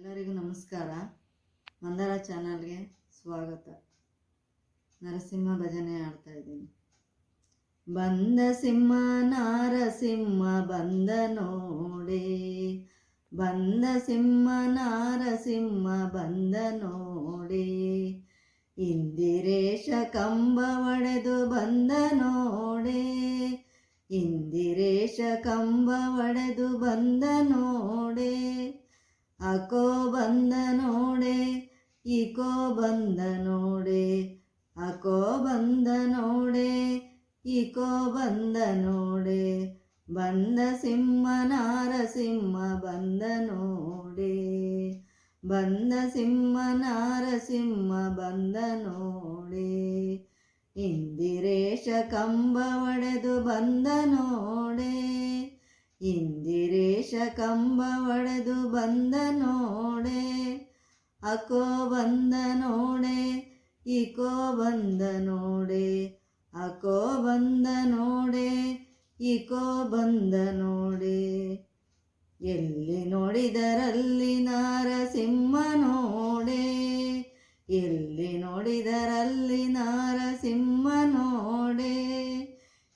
ಎಲ್ಲರಿಗೂ ನಮಸ್ಕಾರ. ಮಂದಾರ ಚಾನಲ್ಗೆ ಸ್ವಾಗತ. ನರಸಿಂಹ ಭಜನೆ ಆಡ್ತಾ ಇದ್ದೀನಿ. ಬಂದ ಸಿಂಹ ನಾರಸಿಂಹ ಬಂದ ನೋಡೆ, ಬಂದ ಸಿಂಹ ನಾರಸಿಂಹ ಬಂದ ನೋಡೆ, ಇಂದಿರೇಶ ಕಂಬ ಒಡೆದು ಬಂದ ನೋಡೆ, ಇಂದಿರೇಶ ಕಂಬ ಒಡೆದು ಬಂದ ನೋಡೆ, ಅಕೋ ಬಂದ ನೋಡೆ ಇಕೋ ಬಂದ ನೋಡೆ, ಅಕೋ ಬಂದ ನೋಡೆ ಇಕೋ ಬಂದ ನೋಡೆ, ಬಂದ ಸಿಂಹ ನಾರಸಿಂಹ ಬಂದ ನೋಡೆ, ಬಂದ ಸಿಂಹ ನಾರಸಿಂಹ ಬಂದ ನೋಡೆ, ಇಂದಿರೇಶ ಕಂಬ ಒಡೆದು ಬಂದ ನೋಡೆ, ಇಂದಿರೇಶ ಕಂಬ ಒಡೆದು ಬಂದ ನೋಡೆ, ಅಕೋ ಬಂದ ನೋಡೆ ಇಕೋ ಬಂದ ನೋಡೆ, ಅಕೋ ಬಂದ ನೋಡೆ ಇಕೋ ಬಂದ ನೋಡೆ, ಎಲ್ಲಿ ನೋಡಿದರಲ್ಲಿ ನಾರಸಿಂಹ ನೋಡೆ, ಎಲ್ಲಿ ನೋಡಿದರಲ್ಲಿ ನಾರಸಿಂಹ ನೋಡೆ,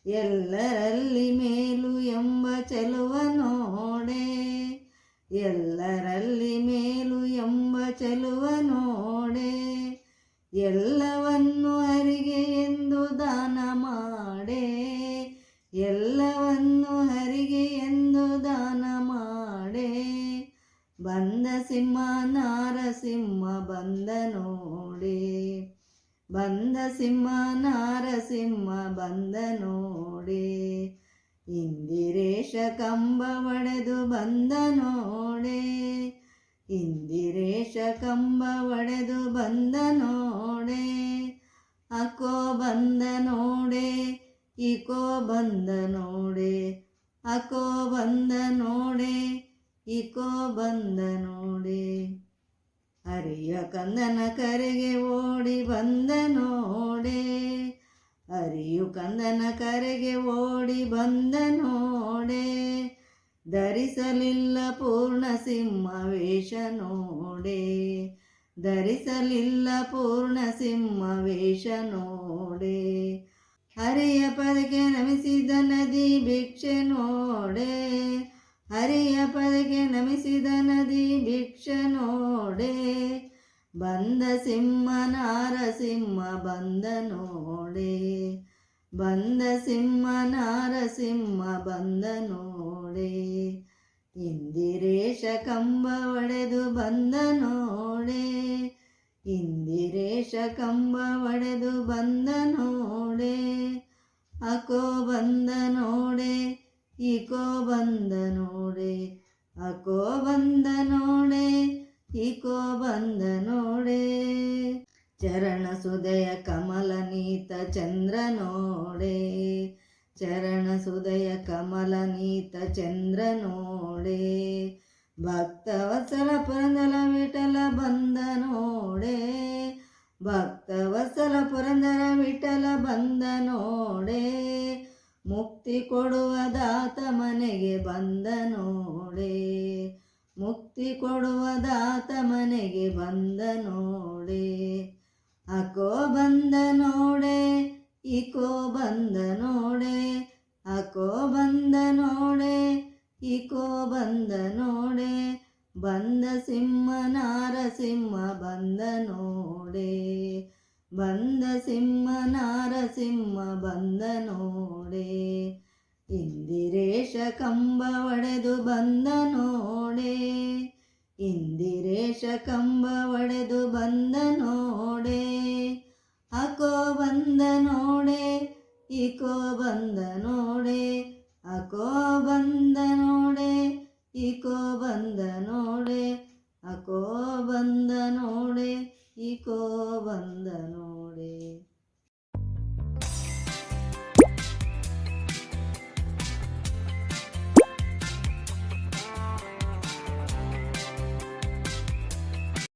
ಎಲ್ಲರಲ್ಲಿ ಮೇಲು ಎಂಬ ಚೆಲುವ ನೋಡೆ, ಎಲ್ಲರಲ್ಲಿ ಮೇಲು ಎಂಬ ಚೆಲುವ ನೋಡೆ, ಎಲ್ಲವನ್ನು ಹರಿಗೆ ಎಂದು ದಾನ ಮಾಡೆ, ಎಲ್ಲವನ್ನು ಹರಿಗೆ ಎಂದು ದಾನ ಮಾಡೆ, ಬಂದ ಸಿಂಹ ನಾರಸಿಂಹ ಬಂದ ನೋಡೆ, ಬಂದ ಸಿಂಹ ನಾರಸಿಂಹ ಬಂದ ನೋಡೆ, ಇಂದಿರೇಶ ಕಂಬ ಒಡೆದು ಬಂದ ನೋಡೆ, ಇಂದಿರೇಶ ಕಂಬ ಒಡೆದು ಬಂದ ನೋಡೆ, ಅಕೋ ಬಂದ ನೋಡೆ ಇಕೋ ಬಂದ ನೋಡೆ, ಅಕೋ ಬಂದ ನೋಡೆ ಇಕೋ ಬಂದ ನೋಡೆ, ಹರಿಯ ಕಂದನ ಕರೆಗೆ ಓಡಿ ಬಂದ ನೋಡೆ, ಹರಿಯು ಕಂದನ ಕರೆಗೆ ಓಡಿ ಬಂದ ನೋಡೆ, ಧರಿಸಲಿಲ್ಲ ಪೂರ್ಣ ಸಿಂಹ ವೇಷ ನೋಡೆ, ಧರಿಸಲಿಲ್ಲ ಪೂರ್ಣ ಸಿಂಹ ವೇಷ ನೋಡೆ, ಹರಿಯ ಪದಕ್ಕೆ ನಮಿಸಿದ ನದಿ ಭಿಕ್ಷೆ ನೋಡೆ, ಹರಿಯ ಪದಕ್ಕೆ ನಮಿಸಿದ ನದಿ ಭಿಕ್ಷೆ ನೋಡೆ, ಬಂದ ಸಿಂಹ ನಾರಸಿಂಹ ಬಂದ ನೋಡೆ, ಬಂದ ಸಿಂಹ ನಾರಸಿಂಹ ಬಂದ ನೋಡೆ, ಇಂದಿರೇಶ ಕಂಬ ಒಡೆದು ಬಂದ ನೋಡೆ, ಇಂದಿರೇಶ ಕಂಬ ಒಡೆದು ಬಂದ ನೋಡೆ, ಅಕೋ ಬಂದ ನೋಡೆ ಇಕೋ ಬಂದ ನೋಡೆ, ಅಕೋ ಬಂದ ನೋಡೆ ಇಕೋ ಬಂದ ನೋಡೆ, ಚರಣ ಸುದಯ ಕಮಲ ನೀತ ಚಂದ್ರ ನೋಡೆ, ಚರಣ ಸುದಯ ಕಮಲ ನೀತ ಚಂದ್ರ ನೋಡೆ, ಭಕ್ತ ವತ್ಸಲ ಪುರಂದರ ವಿಠಲ ಬಂದ ನೋಡೆ, ಭಕ್ತ ವತ್ಸಲ ಪುರಂದರ ವಿಠಲ ಬಂದ ನೋಡೆ, ಮುಕ್ತಿ ಕೊಡುವ ದಾತ ಮನೆಗೆ ಬಂದ ನೋಡೆ, ಮುಕ್ತಿ ಕೊಡುವ ದಾತ ಮನೆಗೆ ಬಂದ ನೋಡೆ, ಅಕೋ ಬಂದ ನೋಡೆ ಇಕೋ ಬಂದ ನೋಡೆ, ಅಕೋ ಬಂದ ನೋಡೆ ಇಕೋ ಬಂದ ನೋಡೆ, ಬಂದ ಸಿಂಹ ನಾರಸಿಂಹ ಬಂದ ನೋಡೆ, ಬಂದ ಸಿಂಹ ನಾರಸಿಂಹ ಬಂದ ನೋಡೆ, ಇಂದಿರೇಶ ಕಂಬ ಒಡೆದು ಬಂದ ನೋಡೆ, ಇಂದಿರೇಶ ಕಂಬ ಒಡೆದು ಬಂದ ನೋಡೆ, ಅಕೋ ಬಂದ ನೋಡೆ ಇಕೋ ಬಂದ ನೋಡೆ, ಅಕೋ ಬಂದ ನೋಡೆ ಇಕೋ ಬಂದ ನೋಡೆ, ಅಕೋ ಬಂದ ನೋಡೆ ಇಕೋ ಬಂದ ನೋಡೆ.